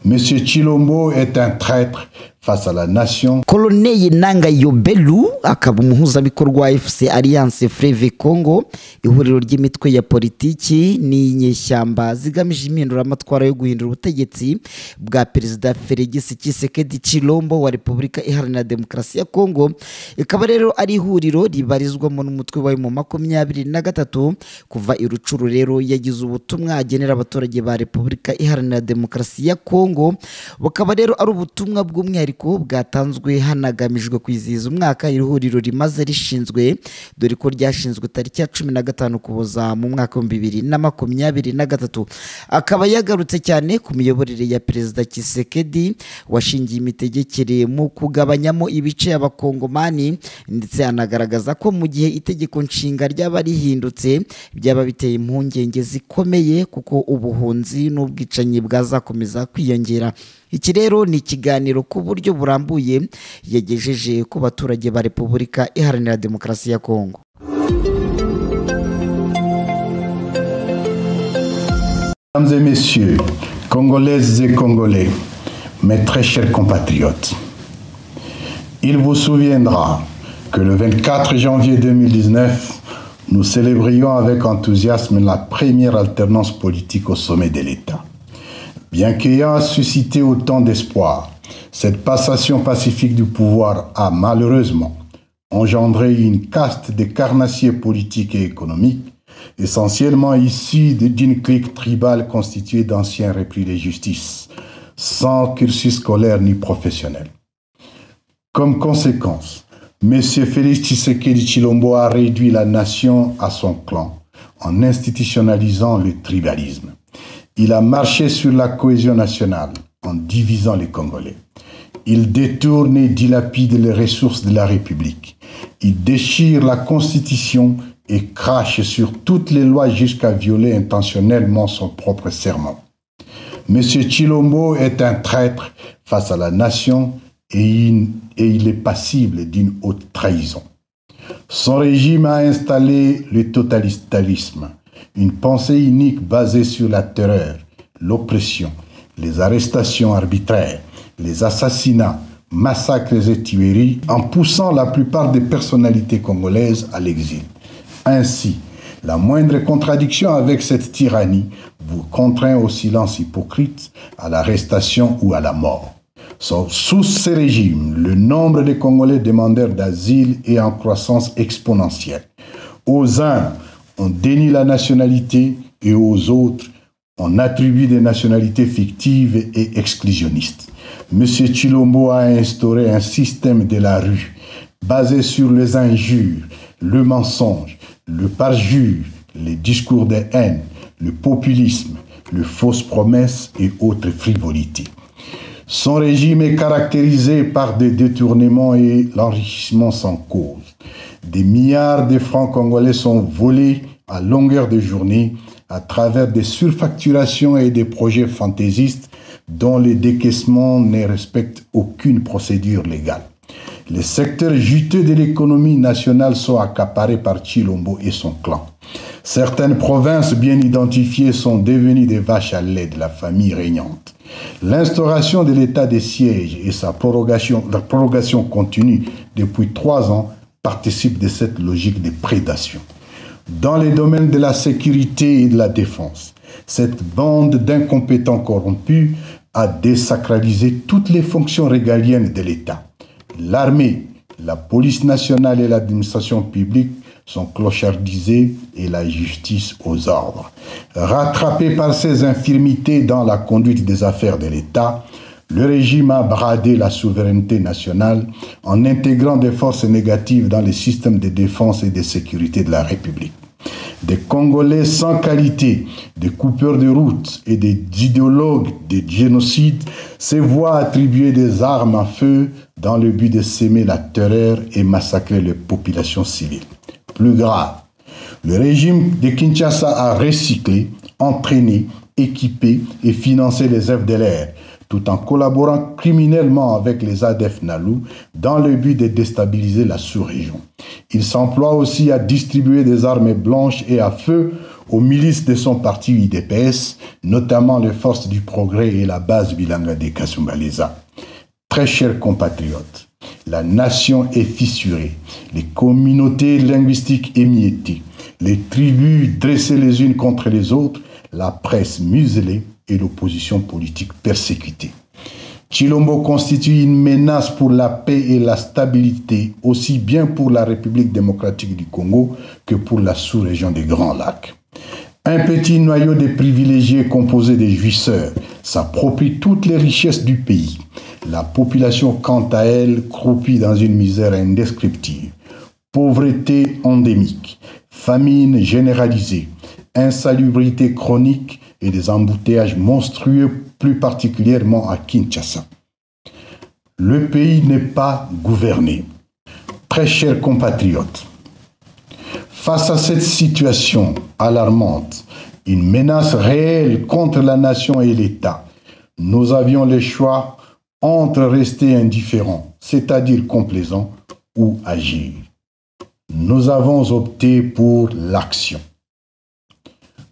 Monsieur Chilombo est un traître face à la nation. Colonel Nanga Yobelu akaba umuhuzabikorwa wa FC Alliance Fleuve Congo, ihuriro ry'imitwe ya politiki n'inyeshyamba zigamije impinduramatwara yo guhindura ubutegetsi bwa Perezida Félix Tshisekedi Tshilombo wa Repubulika Iharanira Demokarasi ya Congo. Ikaba rero ari ihuriro ribarizwamo n'umutwe wayo mu 23 kuva irucuru rero yagize ubutumwa agenera abaturage ba Repubulika Iharanira Demokarasi ya Congo. Bukaba rero ari ubutumwa bw'umwihariko bwatanzwe hanagamijwe kwizihiza umwaka ihuriro rimaze rishinzwe, dore ko ryashinzwe tariki ya 15 Ukuboza mu mwaka wa 2023. Akaba yagarutse cyane ku miyoborere ya Perezida Tshisekedi washingiye imitegekere mu kugabanyamo ibice y'abakongomani, ndetse anagaragaza ko mu gihe itegeko nshinga ryaba rihindutse byaba biteye impungenge zikomeye kuko ubuhunzi n'ubwicanyi bwazakomeza kwiyongera. Iki rero ni ikiganiro ku buryo burambuye yagejeje ku baturage ba Repubulika Iharanira Demokarasi ya Congo. Mesdames et messieurs, Congolaises et Congolais, mes très chers compatriotes, il vous souviendra que le 24 janvier 2019, nous célébrions avec enthousiasme la première alternance politique au sommet de l'État. Bien qu'ayant suscité autant d'espoir, cette passation pacifique du pouvoir a malheureusement engendré une caste de carnassiers politiques et économiques, essentiellement issus d'une clique tribale constituée d'anciens repris de justice, sans cursus scolaire ni professionnel. Comme conséquence, M. Félix Tshisekedi Tshilombo a réduit la nation à son clan en institutionnalisant le tribalisme. Il a marché sur la cohésion nationale en divisant les Congolais. Il détourne et dilapide les ressources de la République. Il déchire la Constitution et crache sur toutes les lois jusqu'à violer intentionnellement son propre serment. M. Tshilombo est un traître face à la nation et il est passible d'une haute trahison. Son régime a installé le totalitarisme, une pensée unique basée sur la terreur, l'oppression, les arrestations arbitraires, les assassinats, massacres et tueries, en poussant la plupart des personnalités congolaises à l'exil. Ainsi, la moindre contradiction avec cette tyrannie vous contraint au silence hypocrite, à l'arrestation ou à la mort. Sous ce régime, le nombre de Congolais demandeurs d'asile est en croissance exponentielle. Aux uns, on dénie la nationalité et aux autres, on attribue des nationalités fictives et exclusionnistes. M. Tshilombo a instauré un système de la rue basé sur les injures, le mensonge, le parjure, les discours de haine, le populisme, les fausses promesses et autres frivolités. Son régime est caractérisé par des détournements et l'enrichissement sans cause. Des milliards de francs congolais sont volés à longueur de journée à travers des surfacturations et des projets fantaisistes dont les décaissements ne respectent aucune procédure légale. Les secteurs juteux de l'économie nationale sont accaparés par Tshilombo et son clan. Certaines provinces bien identifiées sont devenues des vaches à lait de la famille régnante. L'instauration de l'état de siège et sa prorogation continue depuis 3 ans participent de cette logique de prédation. Dans les domaines de la sécurité et de la défense, cette bande d'incompétents corrompus a désacralisé toutes les fonctions régaliennes de l'État. L'armée, la police nationale et l'administration publique sont clochardisées et la justice aux ordres. Rattrapé par ses infirmités dans la conduite des affaires de l'État, le régime a bradé la souveraineté nationale en intégrant des forces négatives dans les systèmes de défense et de sécurité de la République. Des Congolais sans qualité, des coupeurs de route et des idéologues de génocide se voient attribuer des armes à feu dans le but de s'aimer la terreur et massacrer les populations civiles. Plus grave, le régime de Kinshasa a recyclé, entraîné, équipé et financé les FDLR, tout en collaborant criminellement avec les ADF Nalou dans le but de déstabiliser la sous-région. Il s'emploie aussi à distribuer des armes blanches et à feu aux milices de son parti UDPS, notamment les forces du progrès et la base Bilanga de Kasumbalesa. Très chers compatriotes, la nation est fissurée, les communautés linguistiques émiettées, les tribus dressées les unes contre les autres, la presse muselée et l'opposition politique persécutée. Tshilombo constitue une menace pour la paix et la stabilité, aussi bien pour la République démocratique du Congo que pour la sous-région des Grands Lacs. Un petit noyau de privilégiés composé de jouisseurs s'approprie toutes les richesses du pays. La population, quant à elle, croupit dans une misère indescriptible. Pauvreté endémique, famine généralisée, insalubrité chronique et des embouteillages monstrueux, plus particulièrement à Kinshasa. Le pays n'est pas gouverné. Très chers compatriotes, face à cette situation alarmante, une menace réelle contre la nation et l'État, nous avions le choix entre rester indifférents, c'est-à-dire complaisants, ou agir. Nous avons opté pour l'action.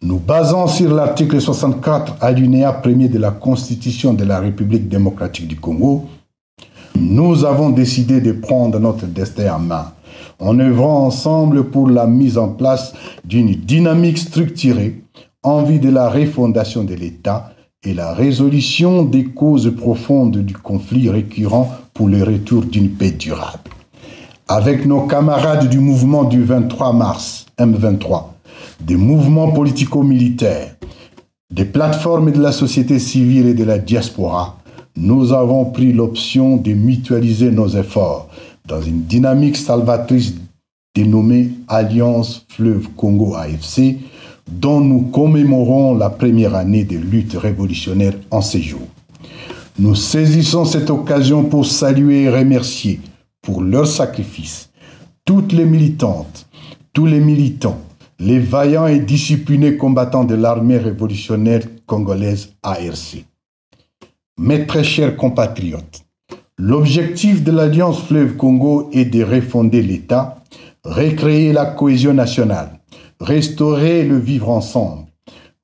Nous basons sur l'article 64, alinéa 1er de la Constitution de la République démocratique du Congo, nous avons décidé de prendre notre destin en main, en œuvrant ensemble pour la mise en place d'une dynamique structurée en vue de la refondation de l'État et la résolution des causes profondes du conflit récurrent pour le retour d'une paix durable. Avec nos camarades du mouvement du 23 mars, M23, des mouvements politico-militaires, des plateformes de la société civile et de la diaspora, nous avons pris l'option de mutualiser nos efforts dans une dynamique salvatrice dénommée Alliance Fleuve Congo AFC, dont nous commémorons la première année de lutte révolutionnaire en ces jours. Nous saisissons cette occasion pour saluer et remercier pour leur sacrifice toutes les militantes, tous les militants, les vaillants et disciplinés combattants de l'armée révolutionnaire congolaise ARC. Mes très chers compatriotes, l'objectif de l'Alliance Fleuve Congo est de refonder l'État, recréer la cohésion nationale, restaurer le vivre ensemble,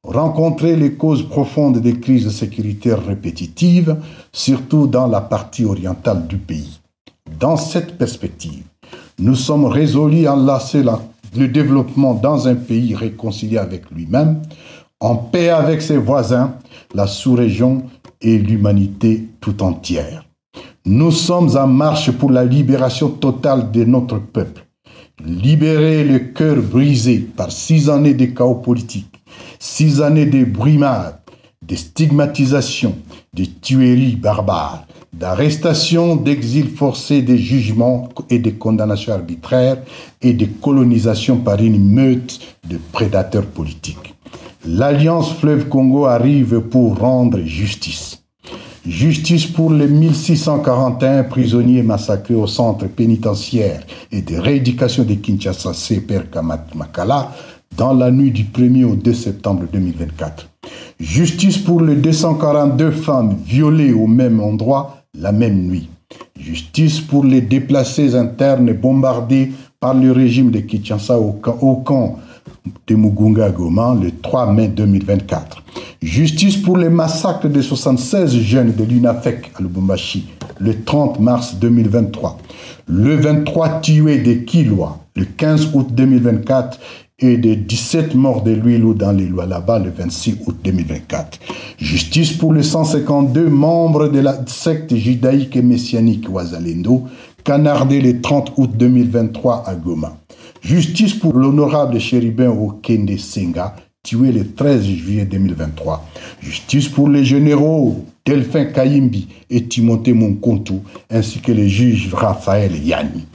rencontrer les causes profondes des crises sécuritaires répétitives, surtout dans la partie orientale du pays. Dans cette perspective, nous sommes résolus à enlacer le développement dans un pays réconcilié avec lui-même, en paix avec ses voisins, la sous-région et l'humanité tout entière. Nous sommes en marche pour la libération totale de notre peuple. Libérer le cœur brisé par 6 années de chaos politique, 6 années de brimades, de stigmatisation, de tueries barbares, d'arrestations, d'exil forcé, de jugements et de condamnations arbitraires et de colonisation par une meute de prédateurs politiques. L'Alliance Fleuve Congo arrive pour rendre justice. Justice pour les 1641 prisonniers massacrés au centre pénitentiaire et de rééducation de Kinshasa CPR Makala dans la nuit du 1er au 2 septembre 2024. Justice pour les 242 femmes violées au même endroit la même nuit. Justice pour les déplacés internes bombardés par le régime de Kinshasa au camp de Mugunga Goma le 3 mai 2024. Justice pour les massacres de 76 jeunes de l'UNAFEC à Lubumbashi le 30 mars 2023. Le 23 tués de Kilwa le 15 août 2024 et de 17 morts de Luilou dans les Lualaba le 26 août 2024. Justice pour les 152 membres de la secte judaïque et messianique Ouazalendo, canardés le 30 août 2023 à Goma. Justice pour l'honorable chérubin Okende Senga, tué le 13 juillet 2023. Justice pour les généraux Delphin Kayimbi et Timothée Monkontou, ainsi que le juge Raphaël Yanni.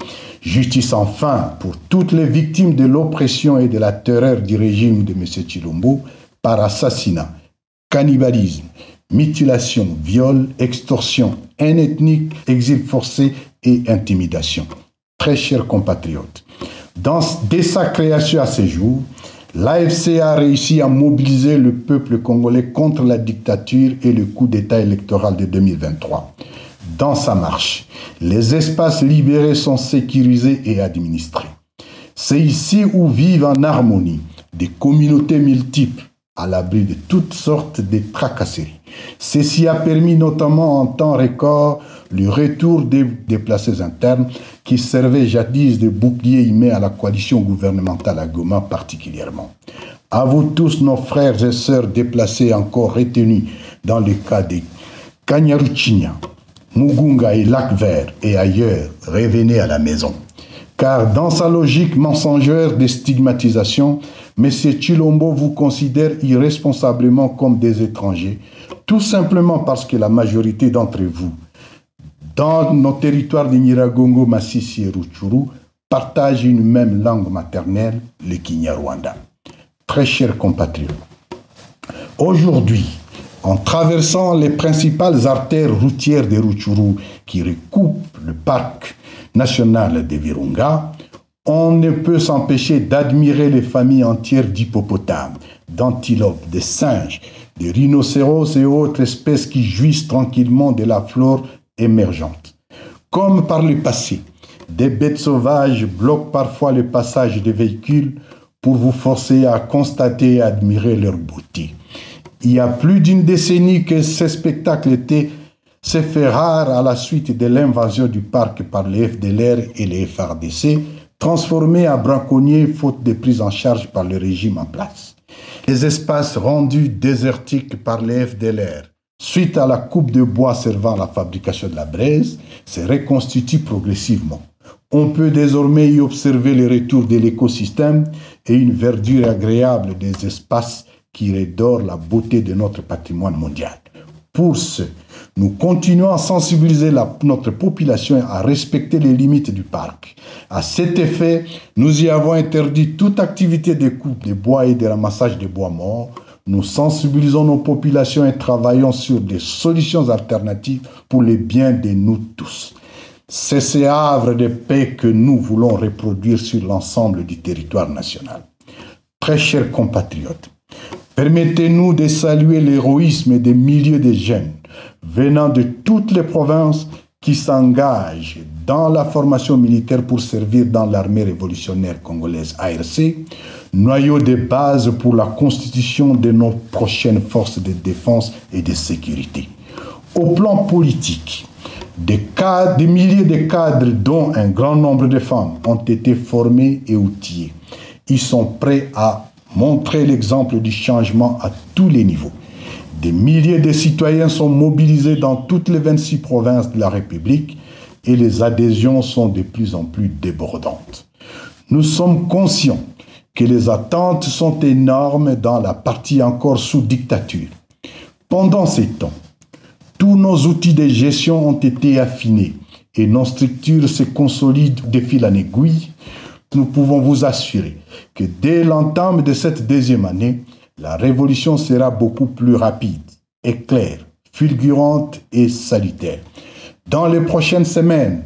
Justice enfin pour toutes les victimes de l'oppression et de la terreur du régime de M. Tshilombo par assassinat, cannibalisme, mutilation, viol, extorsion, haine ethnique, exil forcé et intimidation. Très chers compatriotes, dès sa création à ce jour, l'AFC a réussi à mobiliser le peuple congolais contre la dictature et le coup d'État électoral de 2023. Dans sa marche, les espaces libérés sont sécurisés et administrés. C'est ici où vivent en harmonie, des communautés multiples à l'abri de toutes sortes de tracasseries. Ceci a permis notamment en temps record le retour des déplacés internes qui servaient jadis de bouclier humain à la coalition gouvernementale à Goma particulièrement. À vous tous, nos frères et sœurs déplacés encore retenus dans le cas de Kanyaruchinya, Mugunga et Lac-Vert et ailleurs, revenez à la maison. Car dans sa logique mensongère de stigmatisation, M. Tshilombo vous considère irresponsablement comme des étrangers, tout simplement parce que la majorité d'entre vous, dans nos territoires de Nyiragongo, Masisi et Rutshuru, partagent une même langue maternelle, le Kinyarwanda. Très chers compatriotes, aujourd'hui, en traversant les principales artères routières de Rutshuru qui recoupent le parc national de Virunga, on ne peut s'empêcher d'admirer les familles entières d'hippopotames, d'antilopes, de singes, de rhinocéros et autres espèces qui jouissent tranquillement de la flore émergente. Comme par le passé, des bêtes sauvages bloquent parfois le passage des véhicules pour vous forcer à constater et admirer leur beauté. Il y a plus d'une décennie que ces spectacles s'est fait rare à la suite de l'invasion du parc par les FDLR et les FRDC, transformés en braconniers faute de prise en charge par le régime en place. Les espaces rendus désertiques par les FDLR, suite à la coupe de bois servant à la fabrication de la braise, se reconstituent progressivement. On peut désormais y observer le retour de l'écosystème et une verdure agréable des espaces qui redore la beauté de notre patrimoine mondial. Pour ce, nous continuons à sensibiliser notre population à respecter les limites du parc. À cet effet, nous y avons interdit toute activité de coupe de bois et de ramassage de bois morts. Nous sensibilisons nos populations et travaillons sur des solutions alternatives pour le bien de nous tous. C'est ce havre de paix que nous voulons reproduire sur l'ensemble du territoire national. Très chers compatriotes, permettez-nous de saluer l'héroïsme des milliers de jeunes venant de toutes les provinces qui s'engagent dans la formation militaire pour servir dans l'armée révolutionnaire congolaise ARC, noyau de base pour la constitution de nos prochaines forces de défense et de sécurité. Au plan politique, des milliers de cadres, dont un grand nombre de femmes, ont été formés et outillés. Ils sont prêts à montrer l'exemple du changement à tous les niveaux. Des milliers de citoyens sont mobilisés dans toutes les 26 provinces de la République et les adhésions sont de plus en plus débordantes. Nous sommes conscients que les attentes sont énormes dans la partie encore sous dictature. Pendant ces temps, tous nos outils de gestion ont été affinés et nos structures se consolident de fil en aiguille. Nous pouvons vous assurer que dès l'entame de cette deuxième année, la révolution sera beaucoup plus rapide, éclair, fulgurante et salutaire. Dans les prochaines semaines,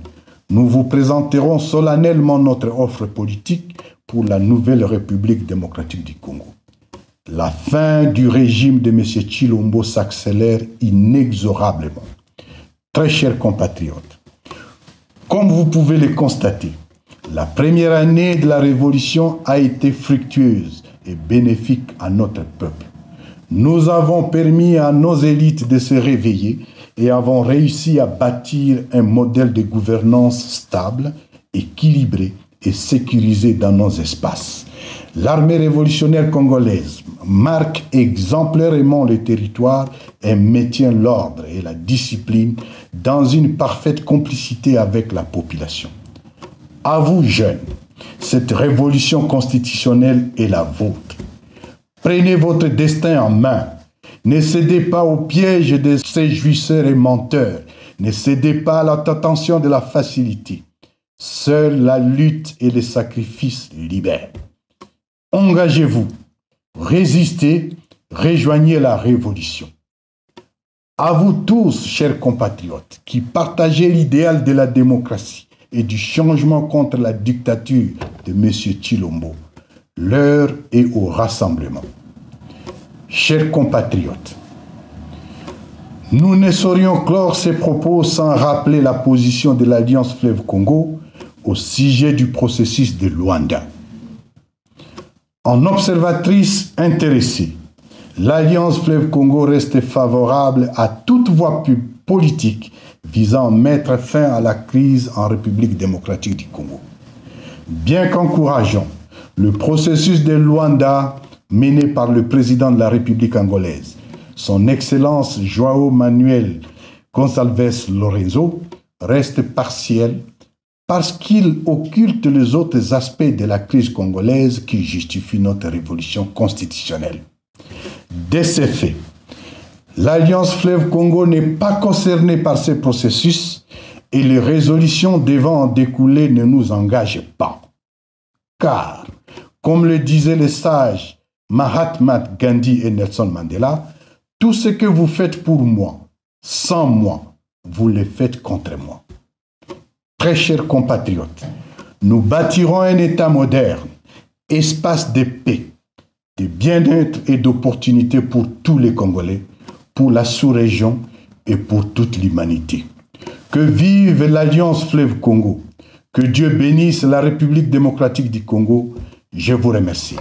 nous vous présenterons solennellement notre offre politique pour la nouvelle République démocratique du Congo. La fin du régime de M. Tshilombo s'accélère inexorablement. Très chers compatriotes, comme vous pouvez le constater, la première année de la Révolution a été fructueuse et bénéfique à notre peuple. Nous avons permis à nos élites de se réveiller et avons réussi à bâtir un modèle de gouvernance stable, équilibré et sécurisé dans nos espaces. L'armée révolutionnaire congolaise marque exemplairement le territoire et maintient l'ordre et la discipline dans une parfaite complicité avec la population. À vous, jeunes, cette révolution constitutionnelle est la vôtre. Prenez votre destin en main. Ne cédez pas au piège de ces jouisseurs et menteurs. Ne cédez pas à la tentation de la facilité. Seule la lutte et les sacrifices libèrent. Engagez-vous, résistez, rejoignez la révolution. À vous tous, chers compatriotes, qui partagez l'idéal de la démocratie et du changement contre la dictature de M. Tshilombo, l'heure est au rassemblement. Chers compatriotes, nous ne saurions clore ces propos sans rappeler la position de l'Alliance Fleuve Congo au sujet du processus de Luanda. En observatrice intéressée, l'Alliance Fleuve Congo reste favorable à toute voie politique visant à mettre fin à la crise en République démocratique du Congo. Bien qu'encourageant le processus de Luanda mené par le président de la République angolaise, son Excellence João Manuel Gonçalves Lorenzo, reste partiel parce qu'il occulte les autres aspects de la crise congolaise qui justifient notre révolution constitutionnelle. De ces faits, l'Alliance Fleuve Congo n'est pas concernée par ce processus et les résolutions devant en découler ne nous engagent pas. Car, comme le disaient les sages Mahatma Gandhi et Nelson Mandela, tout ce que vous faites pour moi, sans moi, vous le faites contre moi. Très chers compatriotes, nous bâtirons un État moderne, espace de paix, de bien-être et d'opportunités pour tous les Congolais, pour la sous-région et pour toute l'humanité. Que vive l'Alliance Fleuve Congo. Que Dieu bénisse la République démocratique du Congo. Je vous remercie.